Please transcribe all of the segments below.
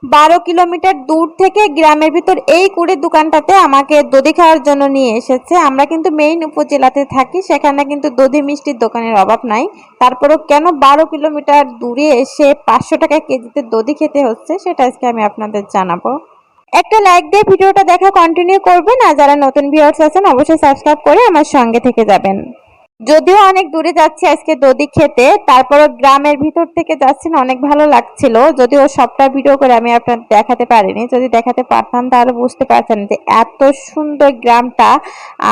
12 kilometre দূর থেকে গ্রামের ভিতর এই কুড়ির দোকানটাতে আমাকে দধি খাওয়ার জন্য নিয়ে এসেছে। আমরা কিন্তু মেইন উপজেলাতে থাকি, সেখানে কিন্তু দধি মিষ্টির দোকানের অভাব নাই। তারপরেও কেন 12 কিলোমিটার দূরে এসে 500 টাকা কেজিতে দধি খেতে হচ্ছে সেটা আজকে আমি আপনাদের জানাবো। একটা লাইক দিয়ে ভিডিওটা দেখা কন্টিনিউ করবেন, আর যারা নতুন ভিউয়ার্স আছেন অবশ্যই সাবস্ক্রাইব করে আমার সঙ্গে থেকে যাবেন। যদিও অনেক দূরে যাচ্ছি আজকে দধি খেতে, তারপরও গ্রামের ভিতর থেকে যাচ্ছি না, অনেক ভালো লাগছিল। যদিও সবটা ভিডিও করে আমি আপনাদের দেখাতে পারিনি, যদি দেখাতে পারতাম তাহলে বুঝতে পারতেন যে এত সুন্দর গ্রামটা,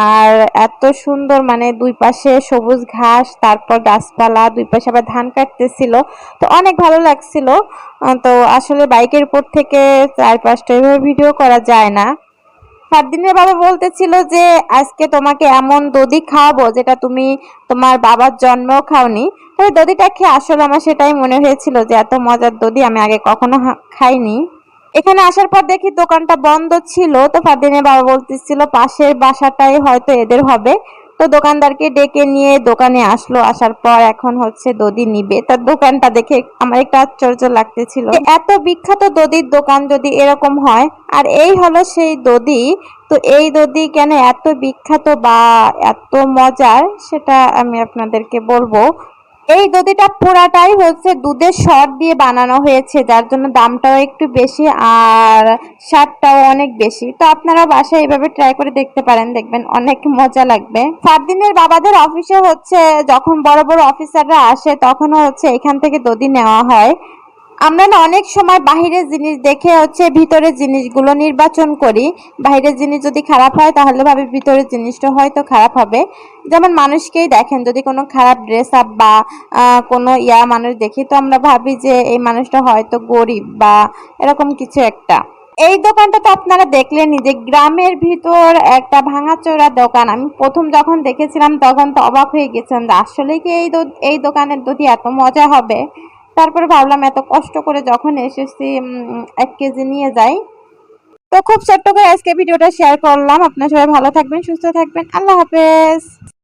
আর এত সুন্দর মানে দুই পাশে সবুজ ঘাস, তারপর গাছপালা, দুই পাশে আবার ধান কাটতেছিল, তো অনেক ভালো লাগছিল। তো আসলে বাইকের উপর থেকে চারপাশটা এভাবে ভিডিও করা যায় না। ফারদিনের বাবা বলতেছিল যে আজকে তোমাকে এমন দধি খাওয়াবো যেটা তুমি তোমার বাবার জন্মেও খাওনি। তবে দধিটা খেয়ে আসলে আমার সেটাই মনে হয়েছিল যে এত মজার দধি আমি আগে কখনো খাইনি। এখানে আসার পর দেখি দোকানটা বন্ধ ছিল, তো ফারদিনের বাবা বলতেছিল পাশের বাসাটাই হয়তো এদের হবে। তো দোকানদারকে ডেকে নিয়ে দোকানে আসলো, আসার পর এখন হচ্ছে দধি নিবে। তার দোকানটা দেখে আমার একটা আশ্চর্য লাগতেছিল, এত বিখ্যাত দধির দোকান যদি এরকম হয়, আর এই হলো সেই দধি। তো এই দধি কেন এত বিখ্যাত বা এত মজার সেটা আমি আপনাদেরকে বলবো। এই দধিটা পুরাটাই হচ্ছে দুধের সর দিয়ে বানানো হয়েছে, যার জন্য দামটাও একটু বেশি আর স্বাদটাও অনেক বেশি। তো আপনারা বাসায় এইভাবে ট্রাই করে দেখতে পারেন, দেখবেন অনেক মজা লাগবে। ফারদিনের বাবাদের অফিসে হচ্ছে যখন বড় বড় অফিসাররা আসে তখনও হচ্ছে এখান থেকে দধি নেওয়া হয়। আমরা না অনেক সময় বাহিরের জিনিস দেখে হচ্ছে ভিতরের জিনিসগুলো নির্বাচন করি। বাহিরের জিনিস যদি খারাপ হয় তাহলে ভাবি ভিতরের জিনিসটা হয়তো খারাপ হবে। যেমন মানুষকেই দেখেন, যদি কোনো খারাপ ড্রেস আপ বা কোনো মানুষ দেখি, তো আমরা ভাবি যে এই মানুষটা হয়তো গরিব বা এরকম কিছু একটা। এই দোকানটা তো আপনারা দেখলেনই যে গ্রামের ভিতর একটা ভাঙাচোরা দোকান। আমি প্রথম যখন দেখেছিলাম তখন তো অবাক হয়ে গেছিলাম যে আসলে কি এই দোকানের দধি এত মজা হবে। তারপরে ভাবলাম এত কষ্ট করে যখন এসেছি 1 কেজি নিয়ে যাই। তো খুব ছোট্ট করে আজকে ভিডিওটা শেয়ার করলাম। আপনারা সবাই ভালো থাকবেন, সুস্থ থাকবেন, আল্লাহ হাফেজ।